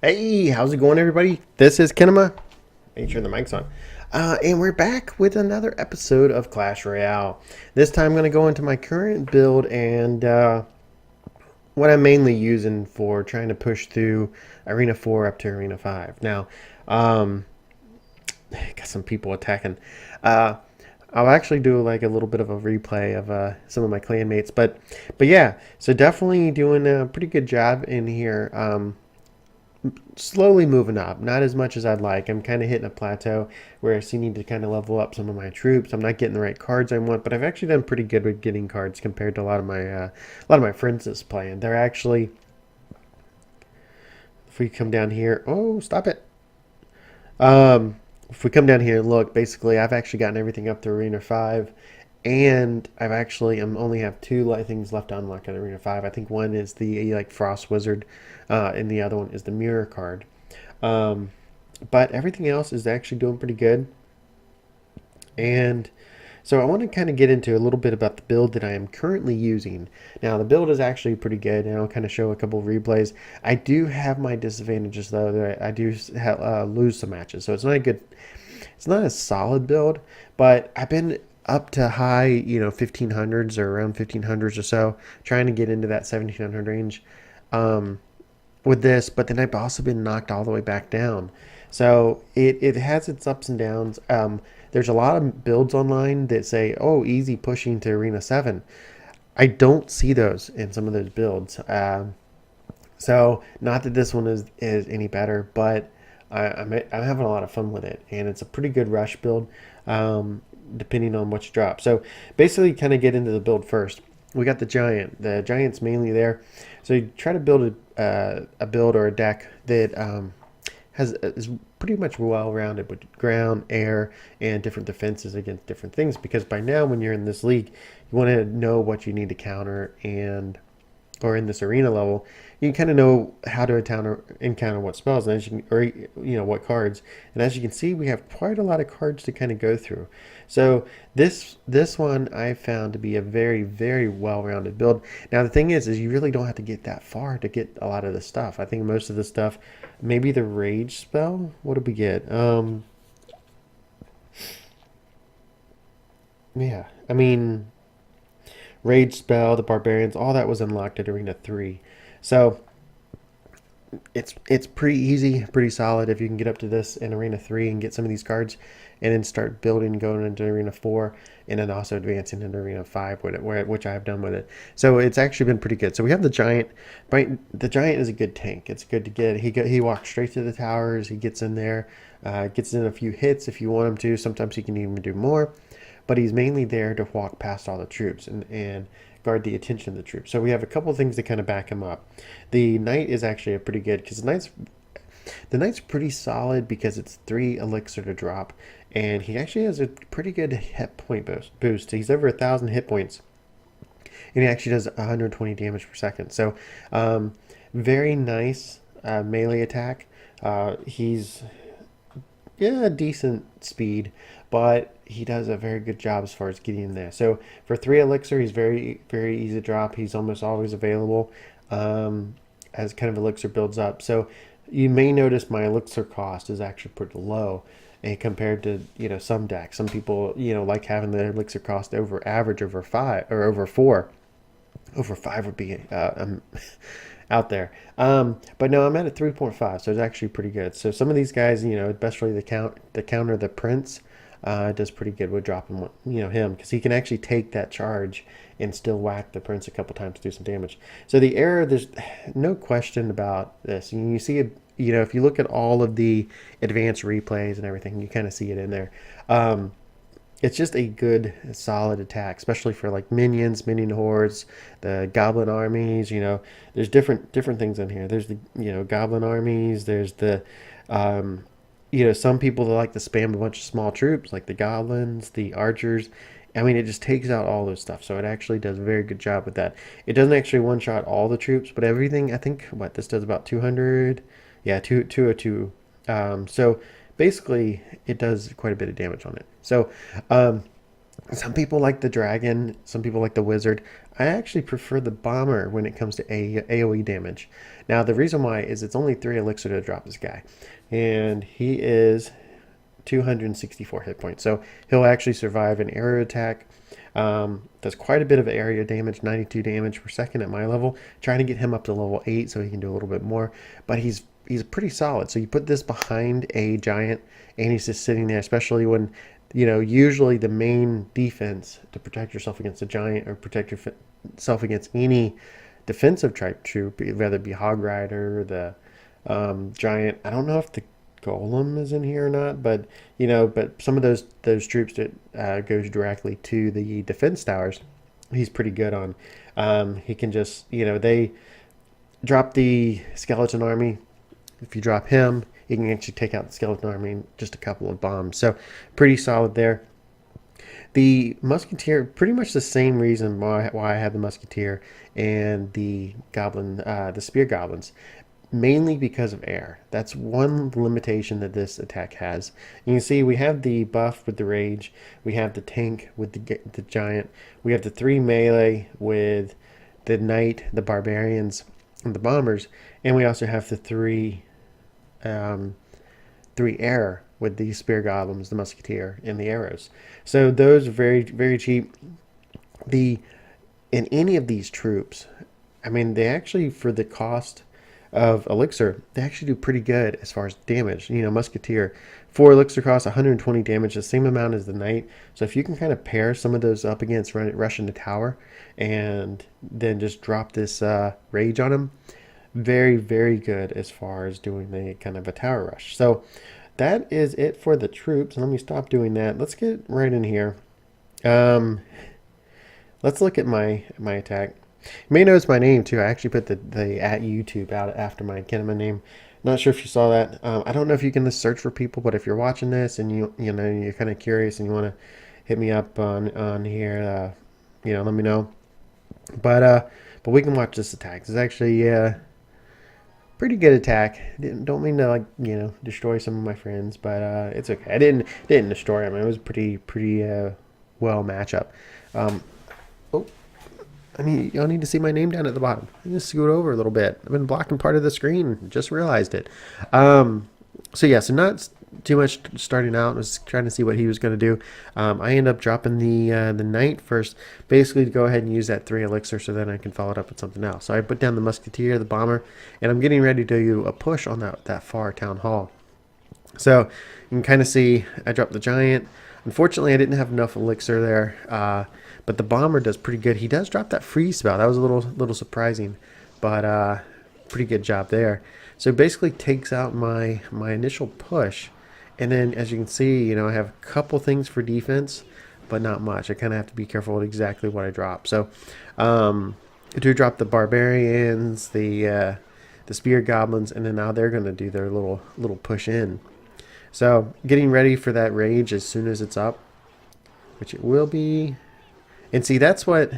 Hey, how's it going, everybody? This is Kinema. Make sure the mic's on. And we're back with another episode of Clash Royale. This time I'm going to go into my current build and what I'm mainly using for trying to push through Arena 4 up to Arena 5. Now, um, got some people attacking. Uh, I'll actually do like a little bit of a replay of some of my clanmates, but yeah, so definitely doing a pretty good job in here. Slowly moving up, not as much as I'd like. I'm kind of hitting a plateau where I still need to kind of level up some of my troops. I'm not getting the right cards I want, but I've actually done pretty good with getting cards compared to a lot of my friends that's playing. They're actually, if we come down here, oh, stop it. If we come down here and look, basically I've actually gotten everything up to Arena 5, and I'm only have two things left to unlock at Arena 5. I think one is the like Frost Wizard, and the other one is the Mirror card. Um, but everything else is actually doing pretty good. And so I want to kind of get into a little bit about the build that I am currently using. Now the build is actually pretty good, and I'll kind of show a couple of replays. I do have my disadvantages though. That I do lose some matches, so it's not a good. It's not a solid build, but I've been up to high, 1500s or around 1500s or so, trying to get into that 1700 range. Um, with this, but then I've also been knocked all the way back down. So it has its ups and downs. There's a lot of builds online that say, oh, easy pushing to Arena 7. I don't see those in some of those builds. So not that this one is any better, but I'm having a lot of fun with it, and it's a pretty good rush build, depending on what you drop. So basically, kind of get into the build first. We got the giant. The giant's mainly there, so you try to build a build or a deck that is pretty much well rounded with ground, air, and different defenses against different things. Because by now, when you're in this league, you want to know what you need to counter, and or in this arena level, you kind of know how to encounter what spells, and as you can, or what cards. And as you can see, we have quite a lot of cards to kind of go through. So this one I found to be a very, very well-rounded build. Now the thing is you really don't have to get that far to get a lot of the stuff. I think most of the stuff, maybe the rage spell. What did we get? Yeah, I mean, rage spell, the barbarians, all that was unlocked at Arena 3. So it's pretty easy, pretty solid if you can get up to this in Arena 3 and get some of these cards, and then start building going into Arena 4, and then also advancing into Arena 5 with it, which I have done with it. So it's actually been pretty good. So we have the giant. Right, the giant is a good tank. It's good to get. He walks straight to the towers. He gets in there, gets in a few hits if you want him to. Sometimes he can even do more, but he's mainly there to walk past all the troops and guard the attention of the troops. So we have a couple of things to kind of back him up. The knight is actually a pretty good, because the knight's pretty solid because it's 3 elixir to drop, and he actually has a pretty good hit point boost. He's over 1,000 hit points, and he actually does 120 damage per second. So very nice melee attack. He's decent speed, but he does a very good job as far as getting in there. So for 3 elixir, he's very, very easy to drop. He's almost always available as kind of elixir builds up. So you may notice my elixir cost is actually pretty low, and compared to some decks. Some people like having their elixir cost over average, over 5 or over 4. Over 5 would be out there. But no, I'm at a 3.5, so it's actually pretty good. So some of these guys, especially the counter the prince, does pretty good with dropping him, because he can actually take that charge and still whack the prince a couple times to do some damage. So the error, there's no question about this. And you see it, if you look at all of the advanced replays and everything, you kind of see it in there. It's just a good, solid attack, especially for like minion hordes, the goblin armies. There's different things in here. There's the goblin armies. There's the some people that like to spam a bunch of small troops, like the goblins, the archers. I mean, it just takes out all those stuff. So it actually does a very good job with that. It doesn't actually one-shot all the troops, but everything, I think, this does about 200. Yeah, 202. So basically, it does quite a bit of damage on it. So Some people like the dragon, some people like the wizard. I actually prefer the bomber when it comes to AoE damage. Now, the reason why is it's only 3 elixir to drop this guy, and he is 264 hit points. So he'll actually survive an arrow attack. Does quite a bit of area damage, 92 damage per second at my level. Trying to get him up to level 8 so he can do a little bit more. But he's pretty solid. So you put this behind a giant, and he's just sitting there, especially when, usually the main defense to protect yourself against a giant or protect yourself against any defensive type troop, whether it be Hog Rider, the giant. I don't know if the Golem is in here or not, but but some of those troops that goes directly to the defense towers, he's pretty good on. He can just they drop the skeleton army. If you drop him, you can actually take out the skeleton army in just a couple of bombs. So pretty solid there. The musketeer, pretty much the same reason why I had the musketeer and the goblin, the spear goblins, mainly because of air. That's one limitation that this attack has. You can see we have the buff with the rage, we have the tank with the giant, we have the 3 melee with the knight, the barbarians, and the bombers, and we also have the 3 air with the spear goblins, the musketeer, and the arrows. So those are very, very cheap. In any of these troops, I mean, they actually, for the cost of elixir, they actually do pretty good as far as damage. Musketeer, 4 elixir costs 120 damage, the same amount as the knight. So if you can kind of pair some of those up against rushing the tower and then just drop this rage on them, very, very good as far as doing the kind of a tower rush. So that is it for the troops. Let me stop doing that. Let's get right in here. Let's look at my attack. You may notice my name too. I actually put the at YouTube out after my Kinema name. Not sure if you saw that. I don't know if you can just search for people, but if you're watching this and you're kind of curious and you want to hit me up on here, let me know. But we can watch this attack. It's actually pretty good attack. Don't mean to destroy some of my friends, but it's okay. I didn't destroy them. It was pretty well matchup. Oh, y'all need to see my name down at the bottom. I just scoot over a little bit. I've been blocking part of the screen. Just realized it. So not too much starting out. I was trying to see what he was going to do. I end up dropping the knight first, basically to go ahead and use that 3 elixir so then I can follow it up with something else. So I put down the musketeer, the bomber, and I'm getting ready to do a push on that far town hall. So you can kind of see I dropped the giant. Unfortunately, I didn't have enough elixir there, but the bomber does pretty good. He does drop that freeze spell. That was a little surprising, but pretty good job there. So it basically takes out my initial push. And then, as you can see, I have a couple things for defense, but not much. I kind of have to be careful with exactly what I drop. So I do drop the barbarians, the spear goblins, and then now they're going to do their little push in. So getting ready for that rage as soon as it's up, which it will be. And see, that's what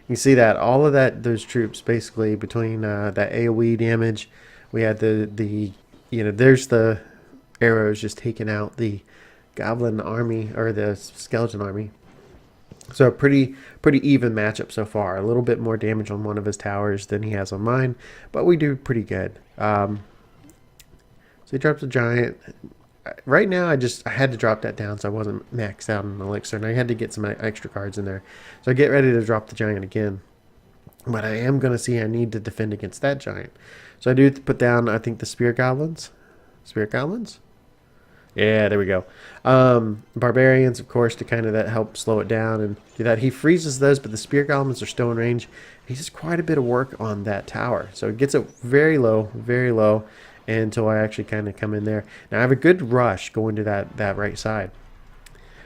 you see, that all of those troops basically between that AoE damage, we had there's the arrows just taking out the goblin army or the skeleton army. So pretty even matchup so far. A little bit more damage on one of his towers than he has on mine, but we do pretty good. So he drops a giant. Right now, I had to drop that down so I wasn't maxed out on elixir, and I had to get some extra cards in there. So I get ready to drop the giant again. But I am going to see I need to defend against that giant. So I do put down, I think, the spear goblins. Spirit goblins? Yeah, there we go. Barbarians, of course, to kind of that help slow it down and do that. He freezes those, but the spear goblins are still in range. He does quite a bit of work on that tower. So it gets it very low, until I actually kind of come in there. Now I have a good rush going to that right side.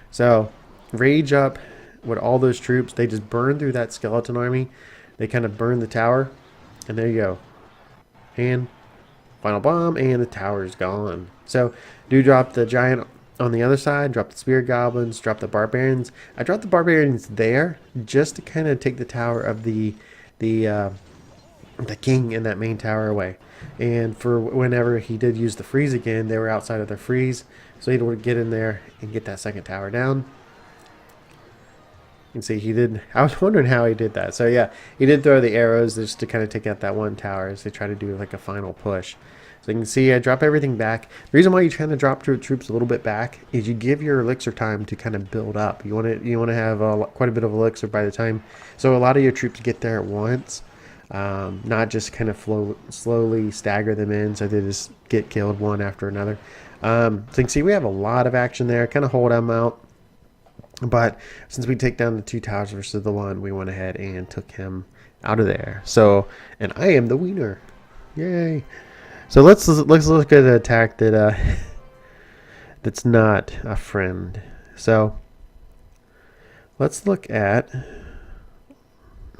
So rage up with all those troops. They just burn through that skeleton army. They kind of burn the tower. And there you go. And final bomb, and the tower is gone. So do drop the giant on the other side, drop the spear goblins, drop the barbarians. I dropped the barbarians there just to kind of take the tower of the king in that main tower away. And for whenever he did use the freeze again, they were outside of their freeze, so he would get in there and get that second tower down. You can see he did. I was wondering how he did that. So yeah, he did throw the arrows just to kind of take out that one tower as they try to do like a final push. So you can see I drop everything back. The reason why you kind of drop troops a little bit back is you give your elixir time to kind of build up. You want to have quite a bit of elixir by the time, so a lot of your troops get there at once, not just kind of slowly stagger them in so they just get killed one after another. So you can see we have a lot of action there. Kind of hold them out. But since we take down the 2 towers versus the 1, we went ahead and took him out of there. So, and I am the winner. Yay. So let's look at an attack that that's not a friend. So let's look at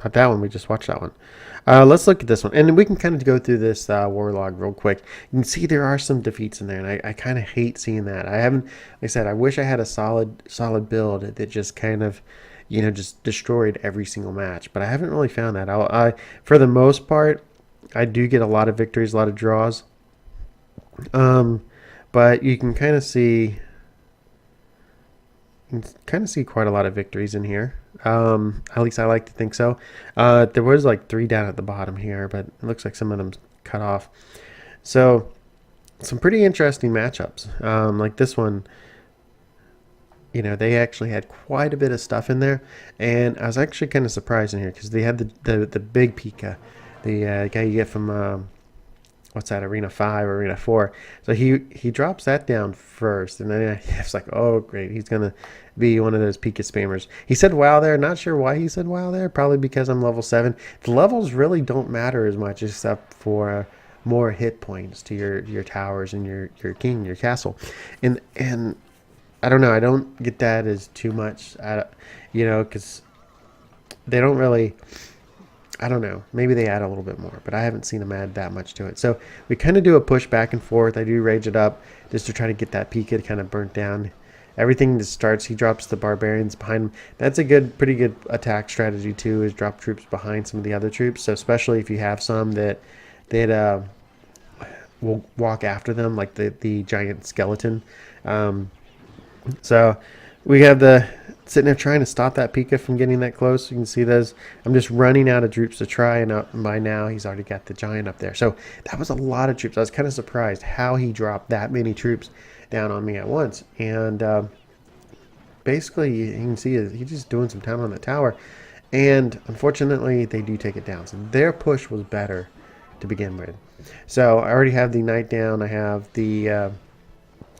not that one. We just watched that one. Let's look at this one, and we can kind of go through this war log real quick. You can see there are some defeats in there, and I kind of hate seeing that. I haven't, like I said, I wish I had a solid build that just kind of, just destroyed every single match. But I haven't really found that. For the most part, I do get a lot of victories, a lot of draws. But you can kind of see. You can kind of see quite a lot of victories in here. At least I like to think so. There was like 3 down at the bottom here, but it looks like some of them cut off. So some pretty interesting matchups. Like this one, they actually had quite a bit of stuff in there, and I was actually kind of surprised in here because they had the big Pika, the guy you get from what's that, Arena 5 or Arena 4. So he drops that down first, and then I was like, oh great, he's gonna be one of those Pika spammers. He said wow there. Not sure why he said wow there. Probably because I'm level 7. The levels really don't matter as much except for more hit points to your towers and your king, your castle, and I don't know. I don't get that as too much, because they don't really. I don't know. Maybe they add a little bit more, but I haven't seen them add that much to it. So we kind of do a push back and forth. I do rage it up just to try to get that Pika kind of burnt down. Everything that starts, he drops the barbarians behind him. That's a pretty good attack strategy too, is drop troops behind some of the other troops. So especially if you have some that will walk after them, like the giant skeleton. So we have sitting there trying to stop that Pika from getting that close. You can see those. I'm just running out of troops to try, and by now he's already got the giant up there. So that was a lot of troops. I was kind of surprised how he dropped that many troops down on me at once. And basically, you can see he's just doing some town on the tower. And unfortunately, they do take it down. So their push was better to begin with. So I already have the knight down. I have the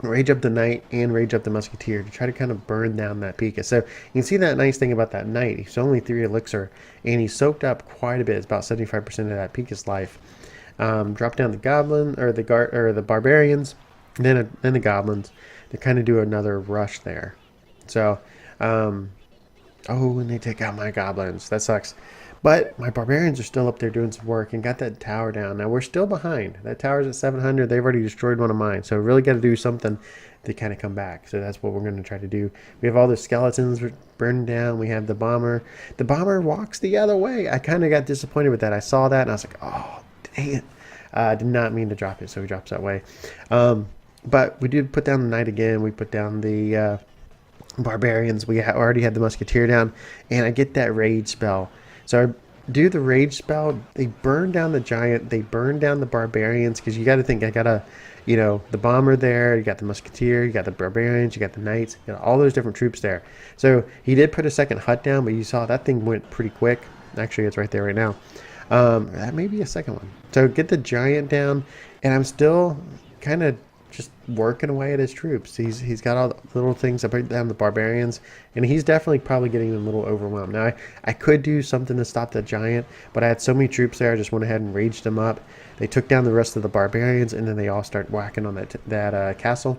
rage up the knight and rage up the musketeer to try to kind of burn down that Pika. So you can see that nice thing about that knight. He's only 3 elixir, and he soaked up quite a bit. It's about 75% of that Pika's life. Drop down the goblin or the barbarians, then the goblins to kind of do another rush there. So, and they take out my goblins. That sucks. But my barbarians are still up there doing some work and got that tower down. Now we're still behind. That tower's at 700. They've already destroyed one of mine. So we really got to do something to kind of come back. So that's what we're going to try to do. We have all the skeletons burned down. We have the bomber. The bomber walks the other way. I kind of got disappointed with that. I saw that and I was like, oh, dang it. I did not mean to drop it, so he drops that way. But we did put down the knight again. We put down the barbarians. We already had the musketeer down. And I get that rage spell. So I do the rage spell. They burn down the giant. They burn down the barbarians, because you got to think, I got the bomber there. You got the musketeer. You got the barbarians. You got the knights. You got all those different troops there. So he did put a second hut down, but you saw that thing went pretty quick. Actually, it's right there right now. That may be a second one. So get the giant down, and I'm still kind of just working away at his troops. He's got all the little things. I put down the barbarians, and he's definitely probably getting a little overwhelmed. Now I could do something to stop that giant, but I had so many troops there. I just went ahead and raged them up. They took down the rest of the barbarians, and then they all start whacking on that castle.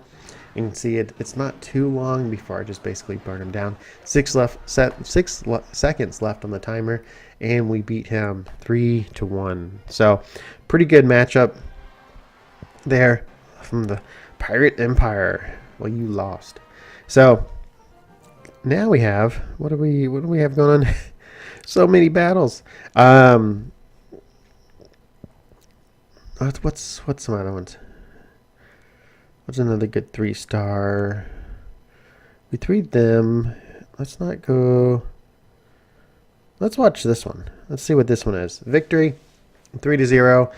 You can see it's not too long before I just basically burn him down. 6 seconds left on the timer, and we beat him 3-1. So pretty good matchup there from the Pirate Empire. Well, you lost. So now we have what do we have going on? So many battles. What's some other ones? What's another good 3-star? We 3'd them. Let's not go. Let's watch this one. Let's see what this one is. Victory, 3-0.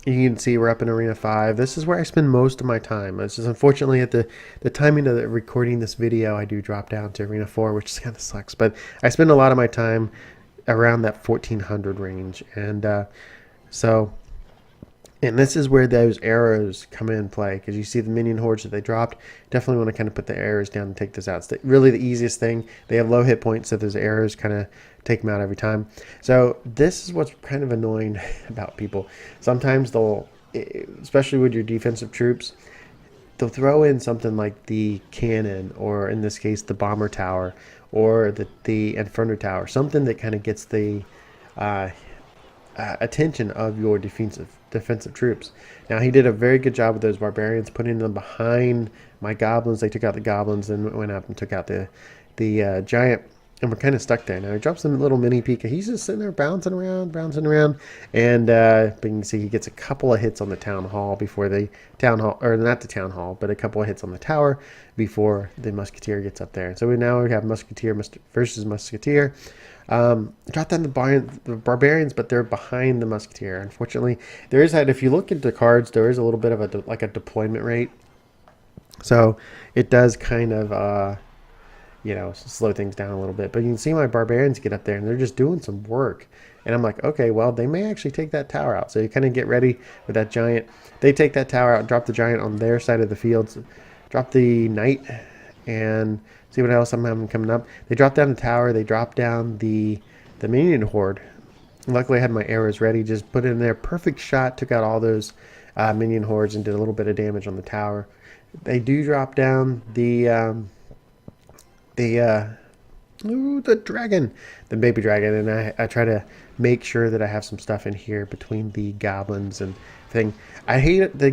You can see we're up in Arena 5. This is where I spend most of my time. It's just unfortunately at the timing of recording this video, I do drop down to Arena 4, which kind of sucks. But I spend a lot of my time around that 1400 range. And this is where those arrows come in play, because you see the minion hordes that they dropped. Definitely want to kind of put the arrows down and take this out. It's really the easiest thing. They have low hit points, so those arrows kind of take them out every time. So this is what's kind of annoying about people. Sometimes they'll, especially with your defensive troops, they'll throw in something like the cannon, or in this case the bomber tower, or the inferno tower, something that kind of gets the uh, attention of your defensive troops. Now he did a very good job with those barbarians, putting them behind my goblins. They took out the goblins and went up and took out the giant, and we're kind of stuck there. Now he drops some little mini Pika. He's just sitting there bouncing around, and but you can see he gets a couple of hits on the town hall before the town hall, or not the town hall, but a couple of hits on the tower before the musketeer gets up there. So now we have musketeer versus musketeer. Drop down the barbarians, but they're behind the musketeer. Unfortunately, there is that. If you look at the cards, there is a little bit of a deployment rate, so it does kind of slow things down a little bit. But you can see my barbarians get up there, and they're just doing some work. And I'm like, okay, well, they may actually take that tower out. So you kind of get ready with that giant. They take that tower out, drop the giant on their side of the field, drop the knight, and see what else I'm having coming up. They drop down the tower. They drop down the minion horde. Luckily, I had my arrows ready. Just put it in there. Perfect shot. Took out all those minion hordes and did a little bit of damage on the tower. They do drop down the dragon, the baby dragon, and I try to make sure that I have some stuff in here between the goblins and thing. I hate the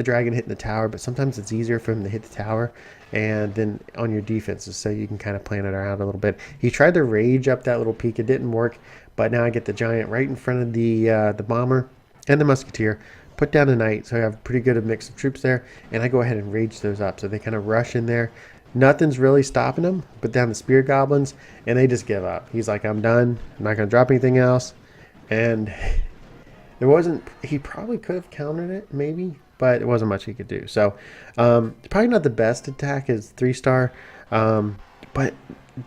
dragon hitting the tower, but sometimes it's easier for him to hit the tower and then on your defenses, so you can kind of plan it around a little bit. He tried to rage up that little peak. It didn't work, but now I get the giant right in front of the bomber and the musketeer. Put down a knight, so I have a pretty good mix of troops there, and I go ahead and rage those up, so they kind of rush in there. Nothing's really stopping them. Put down the spear goblins, and they just give up. He's like, I'm done. I'm not going to drop anything else. And there wasn't, he probably could have countered it, maybe, but it wasn't much he could do. So probably not the best attack is 3-star, but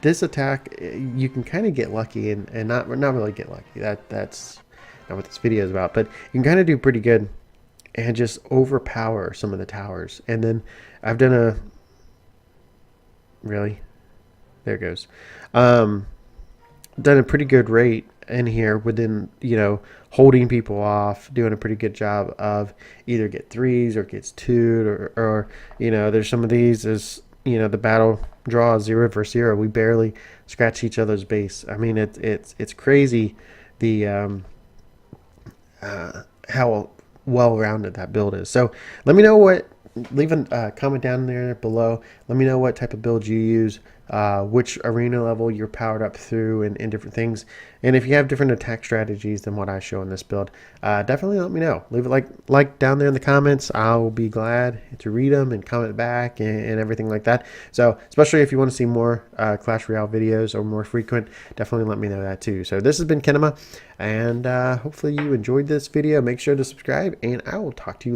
this attack, you can kind of get lucky and not really get lucky. That's not what this video is about, but you can kind of do pretty good and just overpower some of the towers. And then I've done a, really, there it goes, done a pretty good rate in here within, holding people off, doing a pretty good job of either get 3s or gets 2'd, or there's some of these is, the battle draw 0 versus 0. We barely scratch each other's base. I mean, it's crazy the how well-rounded that build is. So let me know leave a comment down there below. Let me know what type of build you use, which arena level you're powered up through, and different things. And if you have different attack strategies than what I show in this build, definitely let me know. Leave it like down there in the comments. I'll be glad to read them and comment back and everything like that. So especially if you want to see more Clash Royale videos or more frequent, definitely let me know that too. So this has been Kinema, and hopefully you enjoyed this video. Make sure to subscribe, and I will talk to you